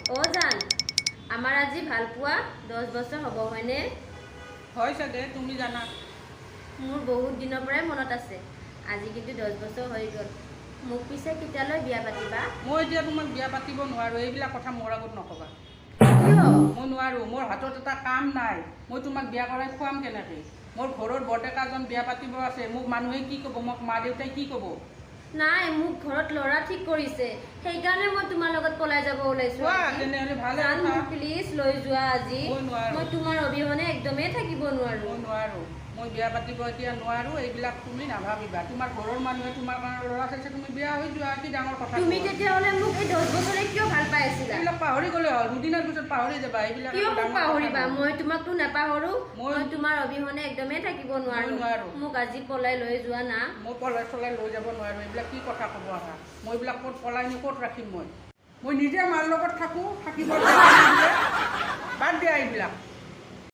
অ জান আমাৰ আজি ভাল পোৱা 10 বছৰ হ'ব হয়নে? হয় চাগে, তুমি জানা। মোৰ বহুত দিনৰ পৰাই মনত আছে। আজি কিন্তু 10 বছৰ হৈ গ'ল। মোক পিছে কেতিয়ালৈ বিয়া পাতিবা? মই এতিয়া তোমাক বিয়া পাতিব নোৱাৰোঁ, এইবিলাক কথা মোৰ আগত নক'বা। কিয়? মই নোৱাৰোঁ, মোৰ হাতত এটা কাম নাই। মই তোমাক বিয়া কৰাই খুৱাম কেনেকৈ? মোৰ ঘৰৰ বৰডেকাজন বিয়া পাতিব আছে, মোক মানুহে কি ক'ব, মোক মা দেউতাই কি ক'ব? নাই, মোক ঘৰত ল'ৰা ঠিক কৰিছে। সেইকাৰণে মই তোমাৰ লগত পলাই যাব ওলাইছো। তেনেহ'লে ভালে জান, কথা। মোক প্লিজ লৈ যোৱা আজি। মই নোৱাৰোঁ। মই তোমাৰ অবিহনে একদমেই থাকিব নোৱাৰোঁ। মই নোৱাৰোঁ, মই বিয়া পাতিব এতিয়া নোৱাৰোঁ। এইবিলাক তুমি নাভাবিবা। তোমাৰ ঘৰৰ মানুহে তোমাৰ কাৰণে ল'ৰা চাইছে, তুমি বিয়া হৈ যোৱা, কি ডাঙৰ কথা। তুমি তেতিয়াহ'লে মোক এই 10 বছৰে কিয় ভাল পাই আছিলা? এইবিলাক পাহৰি গ'লে হ'ল, দুদিনৰ পিছত পাহৰি যাবা। এইবিলাক কিয় মোক ডাঙৰ কথা পাহৰিবা? নহয়। মই তোমাকতো নাপাহৰো। মই মই তোমাৰ অবিহনে একদমেই থাকিব নোৱাৰোঁ। নোৱাৰোঁ। মোক আজি পলাই লৈ যোৱা না। মই পলাই চলাই লৈ যাব নোৱাৰোঁ। এইবিলাক কি কথা ক'ব আহা? মই এইবিলাক ক'ত পলাইনো ক'ত ৰাখিম মই নিজে মাৰ লগত থাকোঁ, থাকিব বাদ দিয়া এইবিলাক।